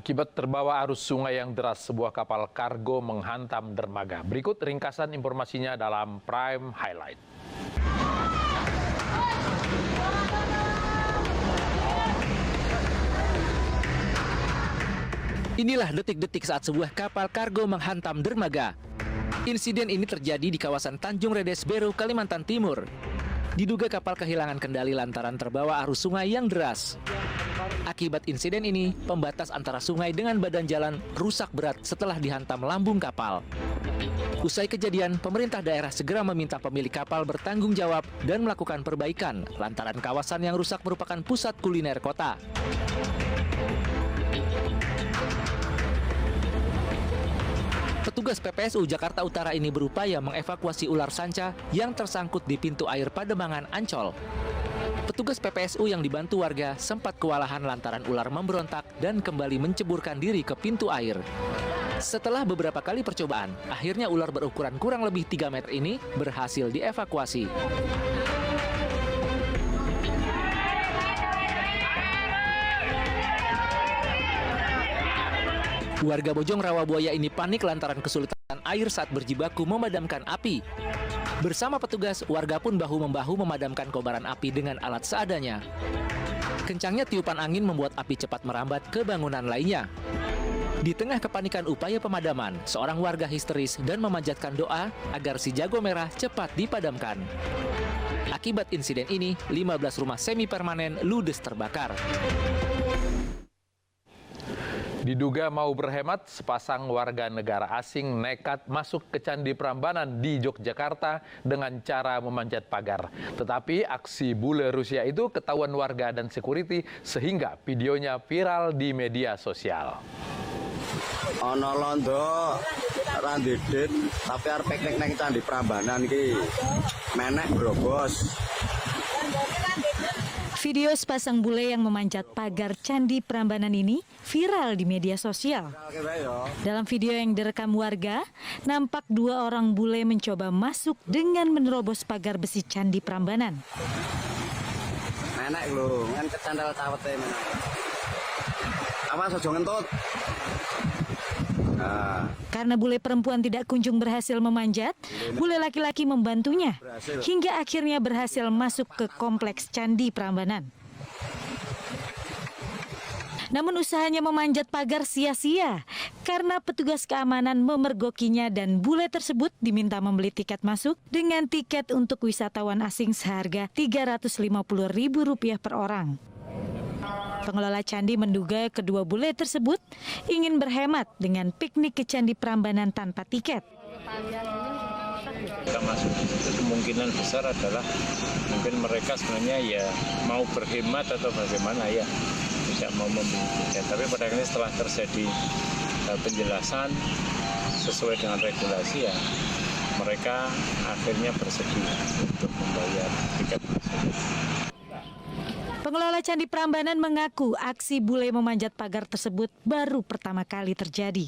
Akibat terbawa arus sungai yang deras, sebuah kapal kargo menghantam dermaga. Berikut ringkasan informasinya dalam Prime Highlight. Inilah detik-detik saat sebuah kapal kargo menghantam dermaga. Insiden ini terjadi di kawasan Tanjung Redes, Beru, Kalimantan Timur. Diduga kapal kehilangan kendali lantaran terbawa arus sungai yang deras. Akibat insiden ini, pembatas antara sungai dengan badan jalan rusak berat setelah dihantam lambung kapal. Usai kejadian, pemerintah daerah segera meminta pemilik kapal bertanggung jawab dan melakukan perbaikan lantaran kawasan yang rusak merupakan pusat kuliner kota. Petugas PPSU Jakarta Utara ini berupaya mengevakuasi ular sanca yang tersangkut di pintu air Pademangan, Ancol. Petugas PPSU yang dibantu warga sempat kewalahan lantaran ular memberontak dan kembali menceburkan diri ke pintu air. Setelah beberapa kali percobaan, akhirnya ular berukuran kurang lebih 3 meter ini berhasil dievakuasi. Warga Bojong Rawabuaya ini panik lantaran kesulitan air saat berjibaku memadamkan api. Bersama petugas, warga pun bahu-membahu memadamkan kobaran api dengan alat seadanya. Kencangnya tiupan angin membuat api cepat merambat ke bangunan lainnya. Di tengah kepanikan upaya pemadaman, seorang warga histeris dan memanjatkan doa agar si jago merah cepat dipadamkan. Akibat insiden ini, 15 rumah semi permanen ludes terbakar. Diduga mau berhemat, sepasang warga negara asing nekat masuk ke Candi Prambanan di Yogyakarta dengan cara memanjat pagar. Tetapi aksi bule Rusia itu ketahuan warga dan security sehingga videonya viral di media sosial. Ono londo randidit tapi arep piknik nang Candi Prambanan iki menek brobos. Video sepasang bule yang memanjat pagar Candi Prambanan ini viral di media sosial. Dalam video yang direkam warga, nampak 2 orang bule mencoba masuk dengan menerobos pagar besi Candi Prambanan. Menek lho, kan kecandal cawete menek. Awas aja ngentut. Karena bule perempuan tidak kunjung berhasil memanjat, bule laki-laki membantunya hingga akhirnya berhasil masuk ke kompleks Candi Prambanan. Namun usahanya memanjat pagar sia-sia karena petugas keamanan memergokinya dan bule tersebut diminta membeli tiket masuk dengan tiket untuk wisatawan asing seharga Rp350.000 per orang. Pengelola candi menduga kedua bule tersebut ingin berhemat dengan piknik ke Candi Prambanan tanpa tiket. Kita masuk itu kemungkinan besar adalah mungkin mereka sebenarnya ya mau berhemat atau bagaimana ya, tidak mau membeli tiket. Tapi pada akhirnya setelah terjadi penjelasan sesuai dengan regulasi ya mereka akhirnya bersedia untuk membayar tiket masuk. Pengelola Candi Prambanan mengaku aksi bule memanjat pagar tersebut baru pertama kali terjadi.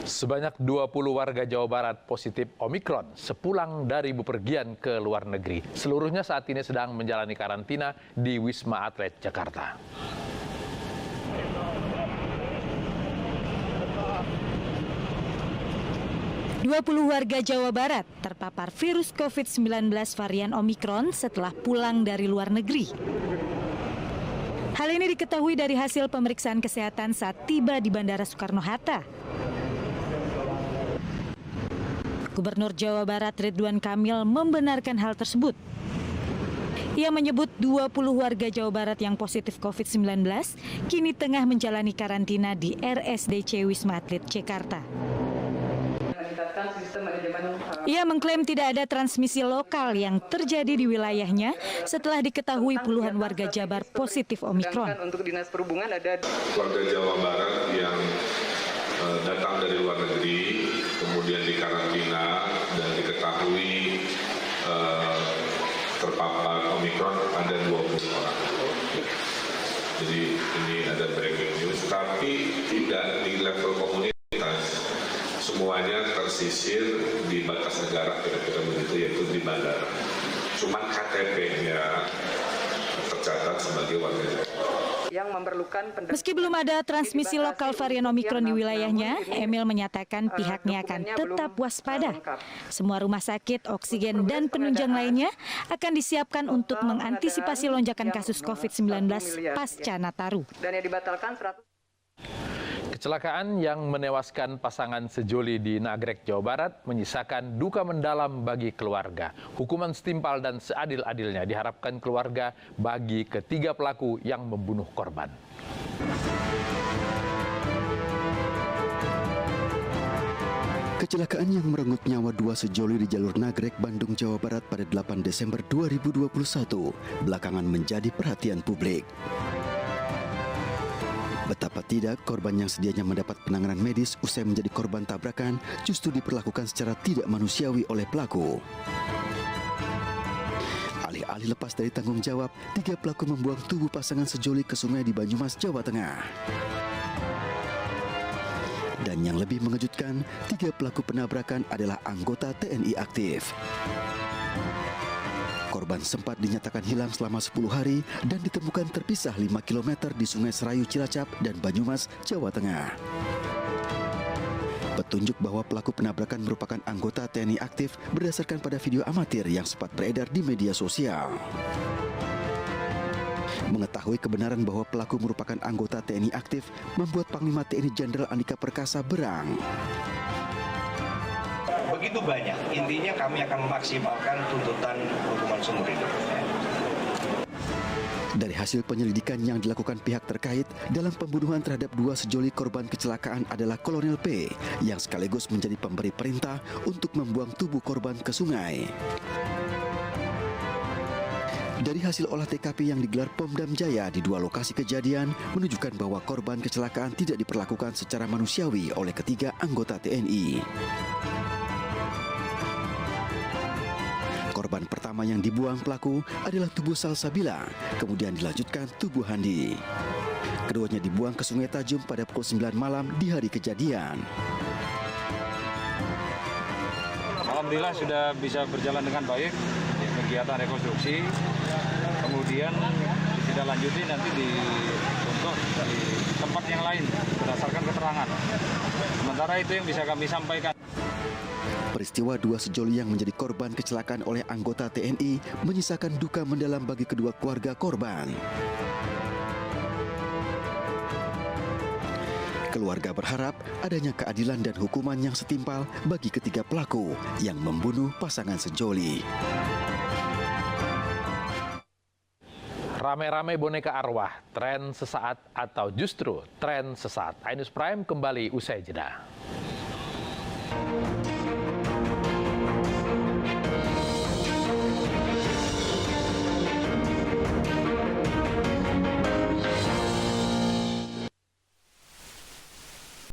Sebanyak 20 warga Jawa Barat positif Omikron sepulang dari bepergian ke luar negeri. Seluruhnya saat ini sedang menjalani karantina di Wisma Atlet Jakarta. Puluh warga Jawa Barat terpapar virus COVID-19 varian Omikron setelah pulang dari luar negeri. Hal ini diketahui dari hasil pemeriksaan kesehatan saat tiba di Bandara Soekarno-Hatta. Gubernur Jawa Barat Ridwan Kamil membenarkan hal tersebut. Ia menyebut 20 warga Jawa Barat yang positif COVID-19 kini tengah menjalani karantina di RSDC Wisma Atlet Jakarta. Ia mengklaim tidak ada transmisi lokal yang terjadi di wilayahnya setelah diketahui puluhan warga Jabar positif Omikron. Untuk Dinas Perhubungan ada warga Jawa Barat yang datang dari luar negeri, kemudian dikarantina dan diketahui terpapar Omikron ada 20 orang. Jadi ini ada breaking news, tapi tidak di level komunitas. Semuanya tersisir di batas negara, kira-kira begitu, yaitu di bandara. Cuman KTP-nya tercatat sebagai warga Jawa. yang memerlukan pendampingan. Meski belum ada transmisi lokal varian Omikron di wilayahnya, Emil menyatakan pihaknya akan tetap waspada. Semua rumah sakit, oksigen, dan penunjang lainnya akan disiapkan untuk mengantisipasi lonjakan kasus COVID-19 pasca Nataru. Dan yang dibatalkan 100. Kecelakaan yang menewaskan pasangan sejoli di Nagrek, Jawa Barat menyisakan duka mendalam bagi keluarga. Hukuman setimpal dan seadil-adilnya diharapkan keluarga bagi ketiga pelaku yang membunuh korban. Kecelakaan yang merenggut nyawa dua sejoli di jalur Nagrek, Bandung, Jawa Barat pada 8 Desember 2021 belakangan menjadi perhatian publik. Betapa tidak, korban yang sedianya mendapat penanganan medis usai menjadi korban tabrakan justru diperlakukan secara tidak manusiawi oleh pelaku. Alih-alih lepas dari tanggung jawab, tiga pelaku membuang tubuh pasangan sejoli ke sungai di Banyumas, Jawa Tengah. Dan yang lebih mengejutkan, tiga pelaku penabrakan adalah anggota TNI aktif. Korban sempat dinyatakan hilang selama 10 hari dan ditemukan terpisah 5 km di Sungai Serayu, Cilacap, dan Banyumas, Jawa Tengah. Petunjuk bahwa pelaku penabrakan merupakan anggota TNI aktif berdasarkan pada video amatir yang sempat beredar di media sosial. Mengetahui kebenaran bahwa pelaku merupakan anggota TNI aktif membuat Panglima TNI Jenderal Andika Perkasa berang. Begitu banyak, intinya kami akan memaksimalkan tuntutan hukuman seumur hidup. Dari hasil penyelidikan yang dilakukan pihak terkait dalam pembunuhan terhadap dua sejoli korban kecelakaan adalah Kolonel P yang sekaligus menjadi pemberi perintah untuk membuang tubuh korban ke sungai. Dari hasil olah TKP yang digelar Pomdam Jaya di dua lokasi kejadian menunjukkan bahwa korban kecelakaan tidak diperlakukan secara manusiawi oleh ketiga anggota TNI. Korban pertama yang dibuang pelaku adalah tubuh Salsabila, kemudian dilanjutkan tubuh Handi. Keduanya dibuang ke Sungai Tajum pada pukul 9 malam di hari kejadian. Alhamdulillah sudah bisa berjalan dengan baik kegiatan rekonstruksi. Kemudian ditindaklanjuti nanti untuk di tempat yang lain berdasarkan keterangan. Sementara itu yang bisa kami sampaikan. Peristiwa dua sejoli yang menjadi korban kecelakaan oleh anggota TNI menyisakan duka mendalam bagi kedua keluarga korban. Keluarga berharap adanya keadilan dan hukuman yang setimpal bagi ketiga pelaku yang membunuh pasangan sejoli. Rame-rame boneka arwah, tren sesaat atau justru tren sesat. Ainus Prime kembali usai jeda.